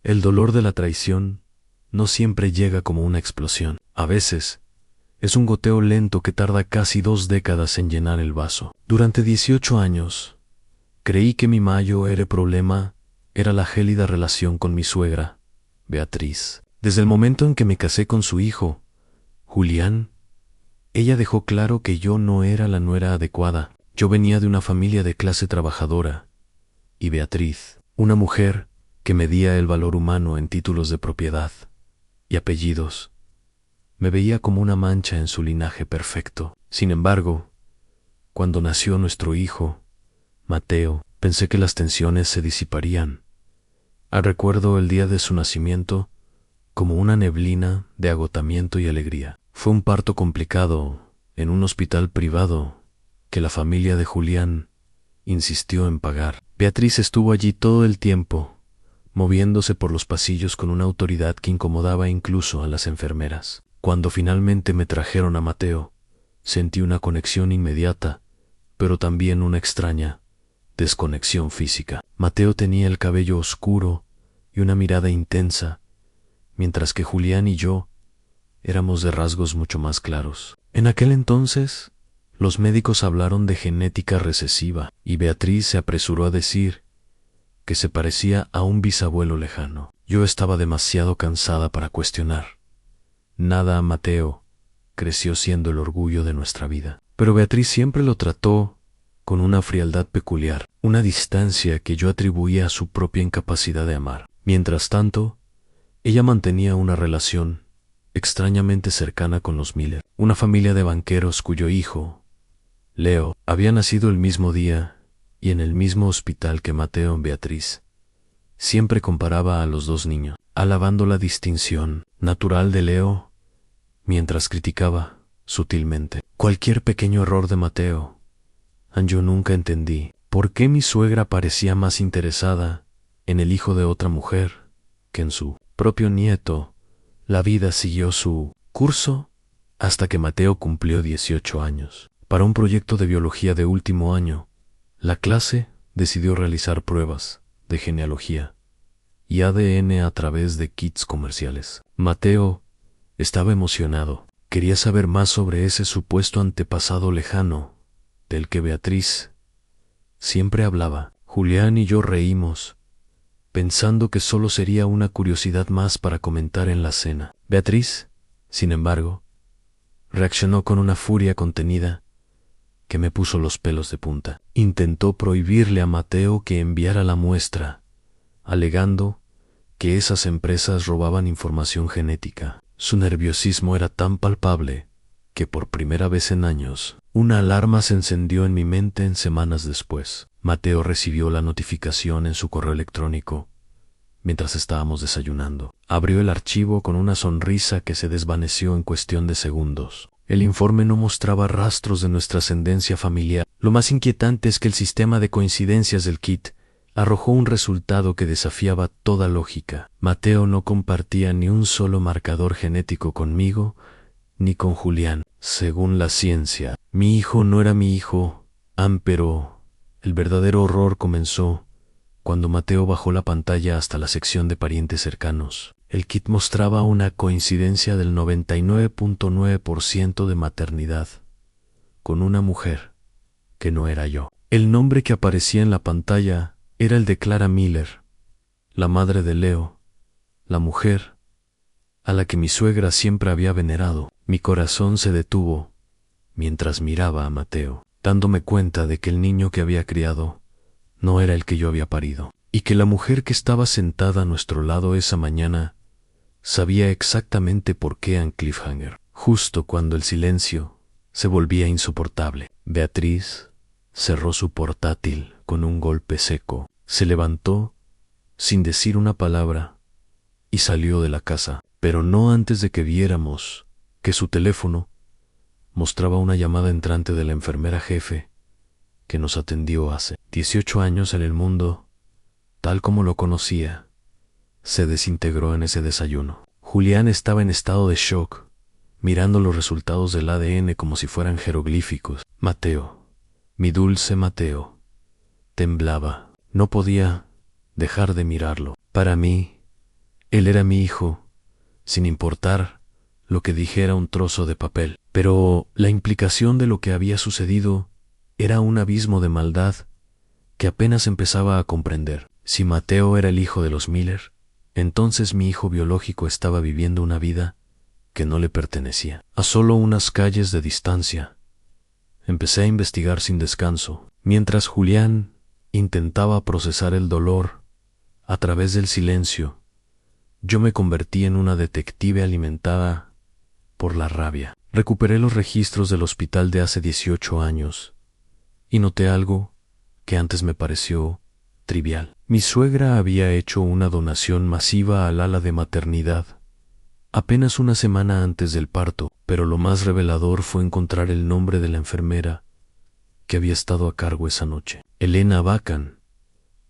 El dolor de la traición no siempre llega como una explosión. A veces, es un goteo lento que tarda casi 2 décadas en llenar el vaso. Durante 18 años, creí que mi mayor problema era la gélida relación con mi suegra, Beatriz. Desde el momento en que me casé con su hijo, Julián, ella dejó claro que yo no era la nuera adecuada. Yo venía de una familia de clase trabajadora, y Beatriz, una mujer que medía el valor humano en títulos de propiedad y apellidos, me veía como una mancha en su linaje perfecto. Sin embargo, cuando nació nuestro hijo, Mateo, pensé que las tensiones se disiparían. Recuerdo el día de su nacimiento como una neblina de agotamiento y alegría. Fue un parto complicado en un hospital privado que la familia de Julián insistió en pagar. Beatriz estuvo allí todo el tiempo, moviéndose por los pasillos con una autoridad que incomodaba incluso a las enfermeras. Cuando finalmente me trajeron a Mateo, sentí una conexión inmediata, pero también una extraña desconexión física. Mateo tenía el cabello oscuro y una mirada intensa, mientras que Julián y yo éramos de rasgos mucho más claros. En aquel entonces, los médicos hablaron de genética recesiva y Beatriz se apresuró a decir que se parecía a un bisabuelo lejano. Yo estaba demasiado cansada para cuestionar. Nada a Mateo creció siendo el orgullo de nuestra vida. Pero Beatriz siempre lo trató con una frialdad peculiar, una distancia que yo atribuía a su propia incapacidad de amar. Mientras tanto, ella mantenía una relación extrañamente cercana con los Miller, una familia de banqueros cuyo hijo, Leo, había nacido el mismo día y en el mismo hospital que Mateo en Beatriz. Siempre comparaba a los dos niños, alabando la distinción natural de Leo, mientras criticaba, sutilmente, cualquier pequeño error de Mateo. Yo nunca entendí por qué mi suegra parecía más interesada en el hijo de otra mujer que en su propio nieto. La vida siguió su curso hasta que Mateo cumplió 18 años. Para un proyecto de biología de último año, la clase decidió realizar pruebas de genealogía y ADN a través de kits comerciales. Mateo estaba emocionado. Quería saber más sobre ese supuesto antepasado lejano del que Beatriz siempre hablaba. Julián y yo reímos, pensando que solo sería una curiosidad más para comentar en la cena. Beatriz, sin embargo, reaccionó con una furia contenida que me puso los pelos de punta. Intentó prohibirle a Mateo que enviara la muestra, alegando que esas empresas robaban información genética. Su nerviosismo era tan palpable que por primera vez en años, una alarma se encendió en mi mente en semanas después. Mateo recibió la notificación en su correo electrónico mientras estábamos desayunando. Abrió el archivo con una sonrisa que se desvaneció en cuestión de segundos. El informe no mostraba rastros de nuestra ascendencia familiar. Lo más inquietante es que el sistema de coincidencias del kit arrojó un resultado que desafiaba toda lógica. Mateo no compartía ni un solo marcador genético conmigo ni con Julián. Según la ciencia, mi hijo no era mi hijo, pero el verdadero horror comenzó cuando Mateo bajó la pantalla hasta la sección de parientes cercanos. El kit mostraba una coincidencia del 99.9% de maternidad con una mujer que no era yo. El nombre que aparecía en la pantalla era el de Clara Miller, la madre de Leo, la mujer a la que mi suegra siempre había venerado. Mi corazón se detuvo mientras miraba a Mateo, dándome cuenta de que el niño que había criado no era el que yo había parido, y que la mujer que estaba sentada a nuestro lado esa mañana sabía exactamente por qué en Cliffhanger, justo cuando el silencio se volvía insoportable. Beatriz cerró su portátil con un golpe seco, se levantó sin decir una palabra y salió de la casa, pero no antes de que viéramos que su teléfono mostraba una llamada entrante de la enfermera jefe que nos atendió hace 18 años en el mundo, tal como lo conocía, se desintegró en ese desayuno. Julián estaba en estado de shock, mirando los resultados del ADN como si fueran jeroglíficos. Mateo, mi dulce Mateo, temblaba. No podía dejar de mirarlo. Para mí, Él era mi hijo, sin importar lo que dijera un trozo de papel. Pero la implicación de lo que había sucedido era un abismo de maldad que apenas empezaba a comprender. Si Mateo era el hijo de los Miller, entonces mi hijo biológico estaba viviendo una vida que no le pertenecía. A solo unas calles de distancia, empecé a investigar sin descanso, mientras Julián intentaba procesar el dolor a través del silencio. Yo me convertí en una detective alimentada por la rabia. Recuperé los registros del hospital de hace 18 años y noté algo que antes me pareció trivial. Mi suegra había hecho una donación masiva al ala de maternidad apenas una semana antes del parto, pero lo más revelador fue encontrar el nombre de la enfermera que había estado a cargo esa noche. Elena Bacan.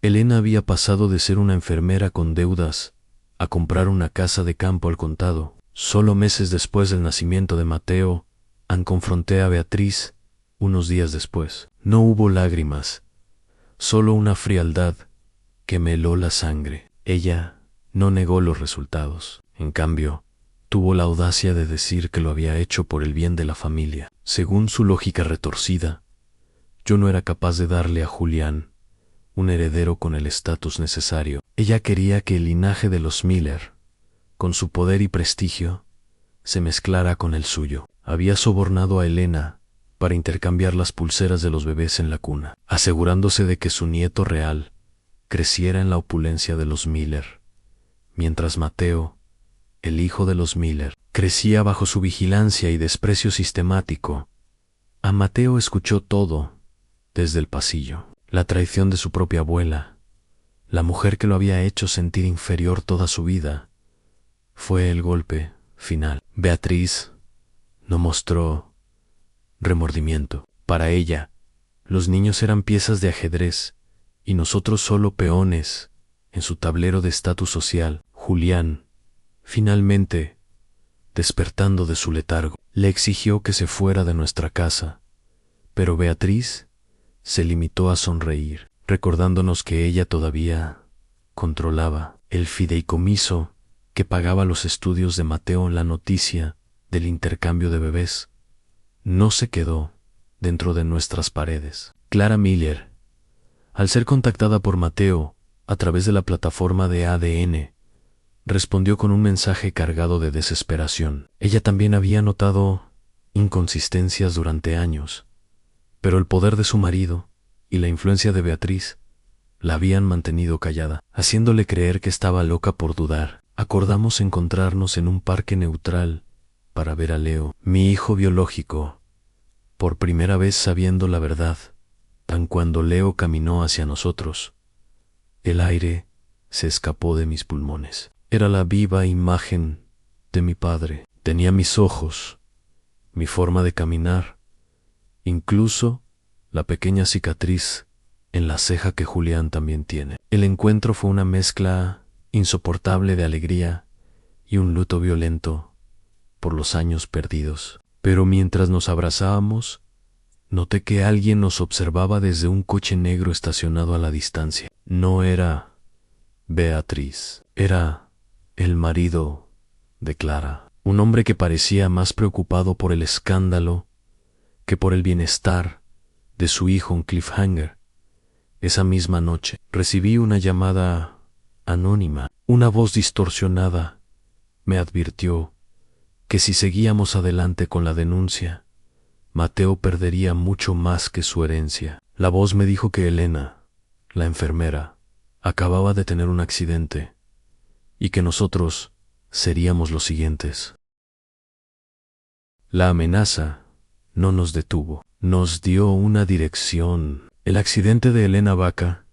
Elena había pasado de ser una enfermera con deudas a comprar una casa de campo al contado. Solo meses después del nacimiento de Mateo, confronté a Beatriz unos días después. No hubo lágrimas, solo una frialdad que me heló la sangre. Ella no negó los resultados. En cambio, tuvo la audacia de decir que lo había hecho por el bien de la familia. Según su lógica retorcida, yo no era capaz de darle a Julián un heredero con el estatus necesario. Ella quería que el linaje de los Miller, con su poder y prestigio, se mezclara con el suyo. Había sobornado a Elena para intercambiar las pulseras de los bebés en la cuna, asegurándose de que su nieto real creciera en la opulencia de los Miller, mientras Mateo, el hijo de los Miller, crecía bajo su vigilancia y desprecio sistemático. A Mateo escuchó todo desde el pasillo. La traición de su propia abuela, la mujer que lo había hecho sentir inferior toda su vida, fue el golpe final. Beatriz no mostró remordimiento. Para ella, los niños eran piezas de ajedrez y nosotros solo peones en su tablero de estatus social. Julián, finalmente, despertando de su letargo, le exigió que se fuera de nuestra casa, pero Beatriz se limitó a sonreír, recordándonos que ella todavía controlaba el fideicomiso que pagaba los estudios de Mateo. La noticia del intercambio de bebés no se quedó dentro de nuestras paredes. Clara Miller, al ser contactada por Mateo a través de la plataforma de ADN, respondió con un mensaje cargado de desesperación. Ella también había notado inconsistencias durante años, pero el poder de su marido y la influencia de Beatriz la habían mantenido callada, haciéndole creer que estaba loca por dudar. Acordamos encontrarnos en un parque neutral para ver a Leo, mi hijo biológico, por primera vez sabiendo la verdad. Tan cuando Leo caminó hacia nosotros, el aire se escapó de mis pulmones. Era la viva imagen de mi padre. Tenía mis ojos, mi forma de caminar, incluso la pequeña cicatriz en la ceja que Julián también tiene. El encuentro fue una mezcla insoportable de alegría y un luto violento por los años perdidos. Pero mientras nos abrazábamos, noté que alguien nos observaba desde un coche negro estacionado a la distancia. No era Beatriz, era el marido de Clara, un hombre que parecía más preocupado por el escándalo que por el bienestar de su hijo en Cliffhanger. Esa misma noche recibí una llamada anónima. Una voz distorsionada me advirtió que si seguíamos adelante con la denuncia, Mateo perdería mucho más que su herencia. La voz me dijo que Elena, la enfermera, acababa de tener un accidente y que nosotros seríamos los siguientes. La amenaza no nos detuvo, nos dio una dirección. El accidente de Elena Baca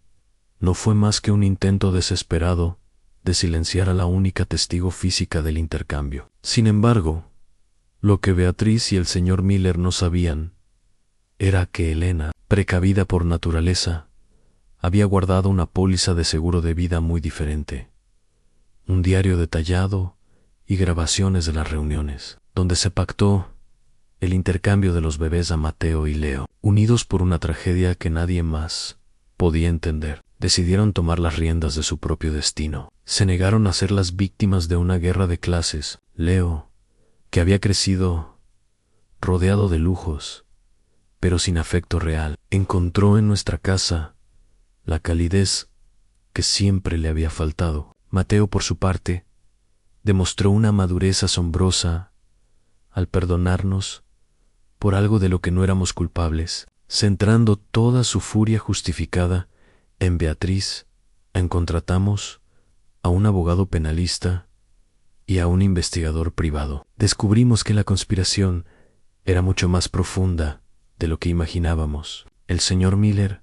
no fue más que un intento desesperado de silenciar a la única testigo física del intercambio. Sin embargo, lo que Beatriz y el señor Miller no sabían era que Elena, precavida por naturaleza, había guardado una póliza de seguro de vida muy diferente, un diario detallado y grabaciones de las reuniones, donde se pactó el intercambio de los bebés a Mateo y Leo. Unidos por una tragedia que nadie más podía entender, decidieron tomar las riendas de su propio destino. se negaron a ser las víctimas de una guerra de clases. Leo, que había crecido rodeado de lujos, pero sin afecto real, encontró en nuestra casa la calidez que siempre le había faltado. Mateo, por su parte, demostró una madurez asombrosa al perdonarnos por algo de lo que no éramos culpables, centrando toda su furia justificada en Beatriz. Contratamos a un abogado penalista y a un investigador privado. Descubrimos que la conspiración era mucho más profunda de lo que imaginábamos. El señor Miller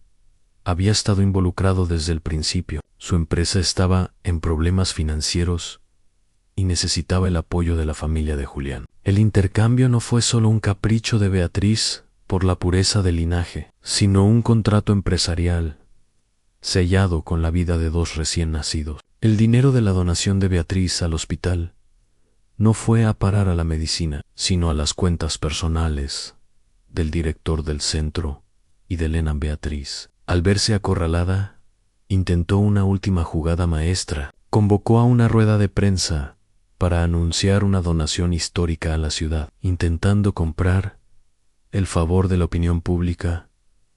había estado involucrado desde el principio. Su empresa estaba en problemas financieros y necesitaba el apoyo de la familia de Julián. El intercambio no fue solo un capricho de Beatriz por la pureza del linaje, sino un contrato empresarial sellado con la vida de dos recién nacidos. El dinero de la donación de Beatriz al hospital no fue a parar a la medicina, sino a las cuentas personales del director del centro y de Elena Beatriz. Al verse acorralada, intentó una última jugada maestra. Convocó a una rueda de prensa para anunciar una donación histórica a la ciudad, intentando comprar el favor de la opinión pública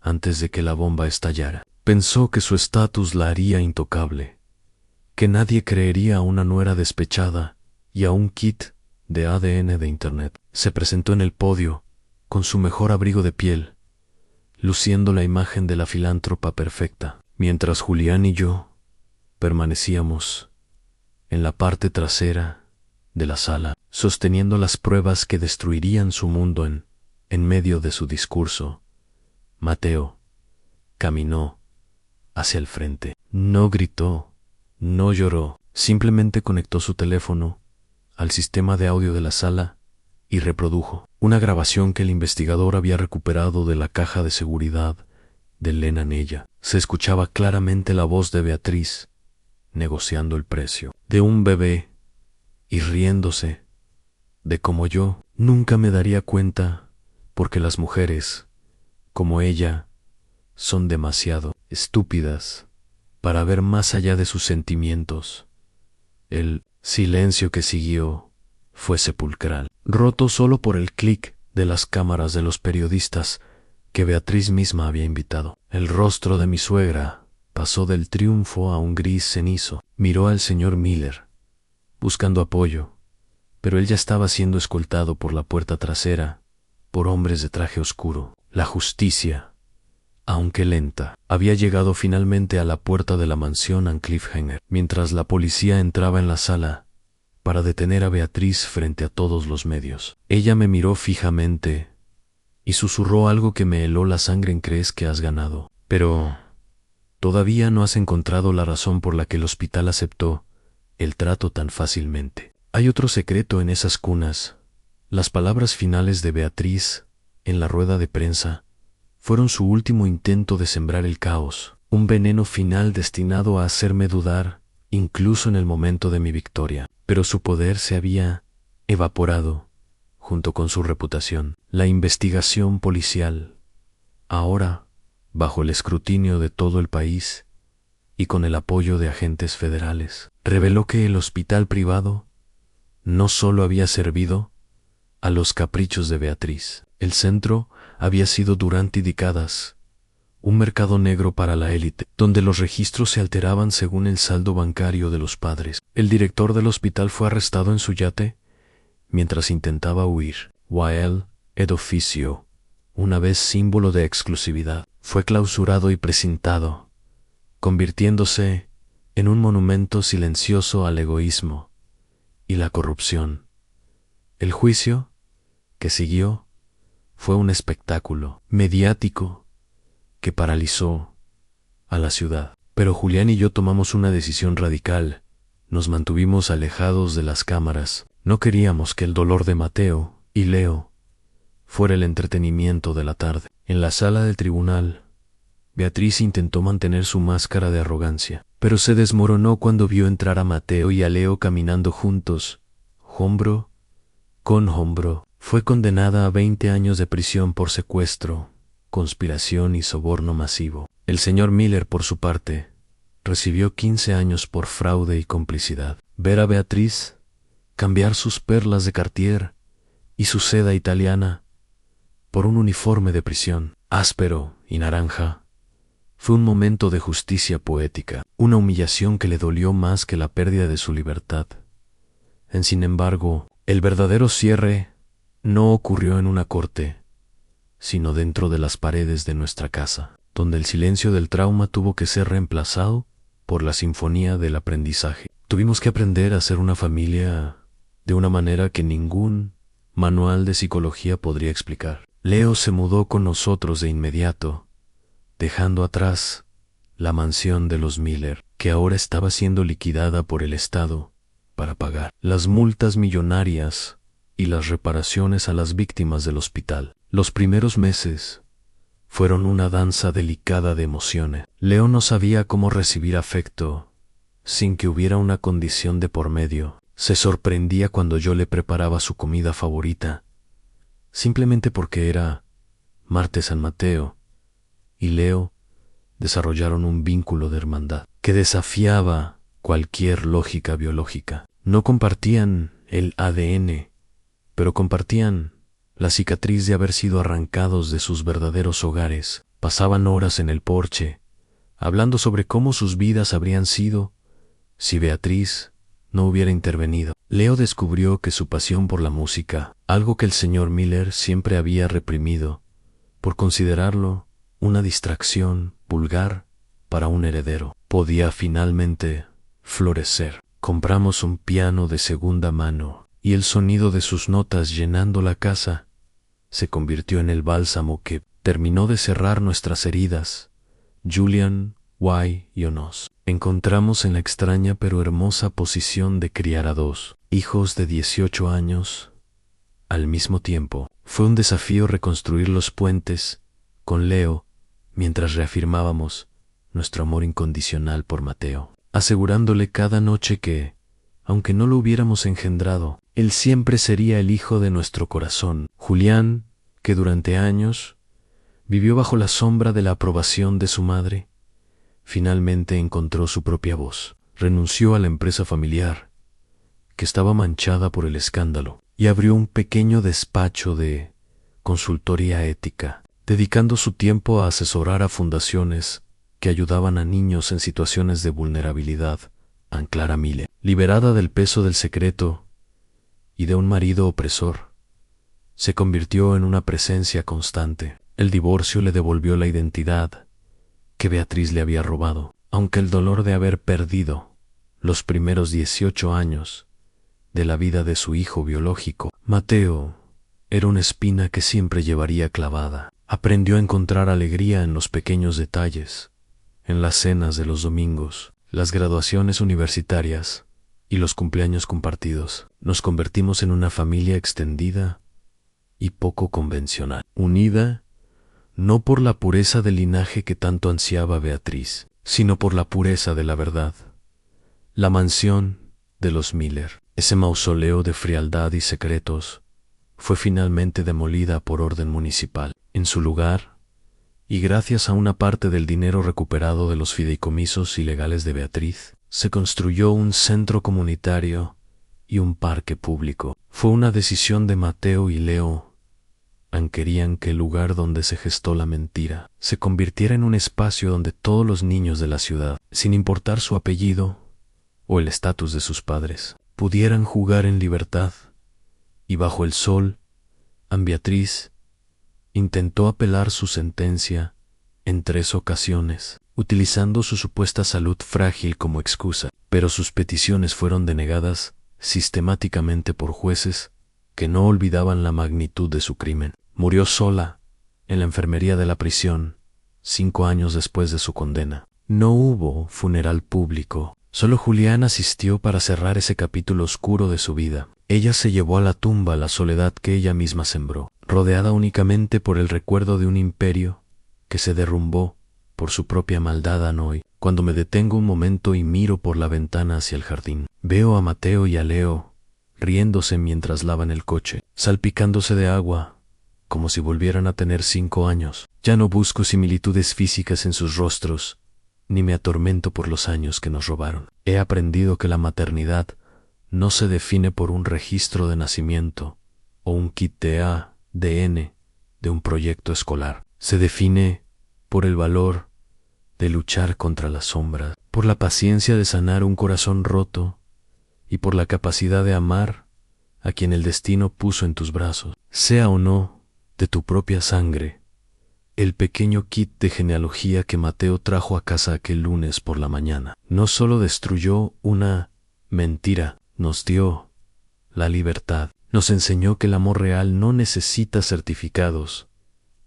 antes de que la bomba estallara. Pensó que su estatus la haría intocable, que nadie creería a una nuera despechada y a un kit de ADN de Internet. Se presentó en el podio con su mejor abrigo de piel, luciendo la imagen de la filántropa perfecta, mientras Julián y yo permanecíamos en la parte trasera de la sala, sosteniendo las pruebas que destruirían su mundo. En medio de su discurso, Mateo caminó hacia el frente. No gritó, no lloró, simplemente conectó su teléfono al sistema de audio de la sala y reprodujo una grabación que el investigador había recuperado de la caja de seguridad de Elena Nella. Se escuchaba claramente la voz de Beatriz negociando el precio de un bebé y riéndose de cómo yo nunca me daría cuenta porque las mujeres, como ella, son demasiado estúpidas para ver más allá de sus sentimientos. El silencio que siguió fue sepulcral, roto solo por el clic de las cámaras de los periodistas que Beatriz misma había invitado. El rostro de mi suegra pasó del triunfo a un gris cenizo. Miró al señor Miller, buscando apoyo, pero él ya estaba siendo escoltado por la puerta trasera por hombres de traje oscuro. La justicia, aunque lenta, había llegado finalmente a la puerta de la mansión en Cliffhanger, mientras la policía entraba en la sala para detener a Beatriz frente a todos los medios. Ella me miró fijamente y susurró algo que me heló la sangre. ¿Crees que has ganado? Pero todavía no has encontrado la razón por la que el hospital aceptó el trato tan fácilmente. Hay otro secreto en esas cunas. Las palabras finales de Beatriz en la rueda de prensa fueron su último intento de sembrar el caos, un veneno final destinado a hacerme dudar incluso en el momento de mi victoria. Pero su poder se había evaporado junto con su reputación. La investigación policial, ahora bajo el escrutinio de todo el país y con el apoyo de agentes federales, reveló que el hospital privado no solo había servido a los caprichos de Beatriz. El centro había sido durante décadas un mercado negro para la élite, donde los registros se alteraban según el saldo bancario de los padres. El director del hospital fue arrestado en su yate mientras intentaba huir. While ed Officio, una vez símbolo de exclusividad, fue clausurado y precintado, convirtiéndose en un monumento silencioso al egoísmo y la corrupción. El juicio que siguió fue un espectáculo mediático que paralizó a la ciudad. Pero Julián y yo tomamos una decisión radical. Nos mantuvimos alejados de las cámaras. No queríamos que el dolor de Mateo y Leo fuera el entretenimiento de la tarde. En la sala del tribunal, Beatriz intentó mantener su máscara de arrogancia, pero se desmoronó cuando vio entrar a Mateo y a Leo caminando juntos, hombro con hombro. Fue condenada a 20 años de prisión por secuestro, conspiración y soborno masivo. El señor Miller, por su parte, recibió 15 años por fraude y complicidad. Ver a Beatriz cambiar sus perlas de Cartier y su seda italiana por un uniforme de prisión, áspero y naranja, fue un momento de justicia poética, una humillación que le dolió más que la pérdida de su libertad. Sin embargo, el verdadero cierre no ocurrió en una corte, sino dentro de las paredes de nuestra casa, donde el silencio del trauma tuvo que ser reemplazado por la sinfonía del aprendizaje. Tuvimos que aprender a ser una familia de una manera que ningún manual de psicología podría explicar. Leo se mudó con nosotros de inmediato, dejando atrás la mansión de los Miller, que ahora estaba siendo liquidada por el Estado para pagar las multas millonarias y las reparaciones a las víctimas del hospital. Los primeros meses fueron una danza delicada de emociones. Leo no sabía cómo recibir afecto sin que hubiera una condición de por medio. Se sorprendía cuando yo le preparaba su comida favorita, simplemente porque era martes San Mateo, y Leo desarrollaron un vínculo de hermandad que desafiaba cualquier lógica biológica. No compartían el ADN, pero compartían la cicatriz de haber sido arrancados de sus verdaderos hogares. Pasaban horas en el porche, hablando sobre cómo sus vidas habrían sido si Beatriz no hubiera intervenido. Leo descubrió que su pasión por la música, algo que el señor Miller siempre había reprimido, por considerarlo una distracción vulgar para un heredero, podía finalmente florecer. Compramos un piano de segunda mano, y el sonido de sus notas llenando la casa se convirtió en el bálsamo que terminó de cerrar nuestras heridas. Julian, Y y nos encontramos en la extraña pero hermosa posición de criar a dos hijos de 18 años al mismo tiempo. Fue un desafío reconstruir los puentes con Leo mientras reafirmábamos nuestro amor incondicional por Mateo, asegurándole cada noche que, aunque no lo hubiéramos engendrado, él siempre sería el hijo de nuestro corazón. Julián, que durante años vivió bajo la sombra de la aprobación de su madre, finalmente encontró su propia voz. Renunció a la empresa familiar, que estaba manchada por el escándalo, y abrió un pequeño despacho de consultoría ética, dedicando su tiempo a asesorar a fundaciones que ayudaban a niños en situaciones de vulnerabilidad. Clara Miller, liberada del peso del secreto y de un marido opresor, se convirtió en una presencia constante. El divorcio le devolvió la identidad que Beatriz le había robado, aunque el dolor de haber perdido los primeros 18 años de la vida de su hijo biológico, Mateo, era una espina que siempre llevaría clavada. Aprendió a encontrar alegría en los pequeños detalles, en las cenas de los domingos, las graduaciones universitarias y los cumpleaños compartidos. Nos convertimos en una familia extendida y poco convencional, unida no por la pureza del linaje que tanto ansiaba Beatriz, sino por la pureza de la verdad. La mansión de los Miller, ese mausoleo de frialdad y secretos, fue finalmente demolida por orden municipal. En su lugar, y gracias a una parte del dinero recuperado de los fideicomisos ilegales de Beatriz, se construyó un centro comunitario y un parque público. Fue una decisión de Mateo y Leo. Querían que el lugar donde se gestó la mentira se convirtiera en un espacio donde todos los niños de la ciudad, sin importar su apellido o el estatus de sus padres, pudieran jugar en libertad. Y bajo el sol, Beatriz intentó apelar su sentencia en 3 ocasiones, utilizando su supuesta salud frágil como excusa, pero sus peticiones fueron denegadas sistemáticamente por jueces que no olvidaban la magnitud de su crimen. Murió sola en la enfermería de la prisión 5 años después de su condena. No hubo funeral público. Solo Julián asistió para cerrar ese capítulo oscuro de su vida. Ella se llevó a la tumba la soledad que ella misma sembró, rodeada únicamente por el recuerdo de un imperio que se derrumbó por su propia maldad. Hoy, cuando me detengo un momento y miro por la ventana hacia el jardín, veo a Mateo y a Leo riéndose mientras lavan el coche, salpicándose de agua, como si volvieran a tener 5 años. Ya no busco similitudes físicas en sus rostros, ni me atormento por los años que nos robaron. He aprendido que la maternidad no se define por un registro de nacimiento o un kit de ADN de un proyecto escolar. Se define por el valor de luchar contra las sombras, por la paciencia de sanar un corazón roto y por la capacidad de amar a quien el destino puso en tus brazos, sea o no de tu propia sangre. El pequeño kit de genealogía que Mateo trajo a casa aquel lunes por la mañana no solo destruyó una mentira, nos dio la libertad. Nos enseñó que el amor real no necesita certificados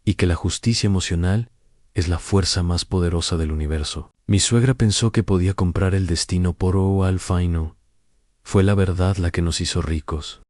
y que la justicia emocional es la fuerza más poderosa del universo. Mi suegra pensó que podía comprar el destino por oro al fino. Fue la verdad la que nos hizo ricos.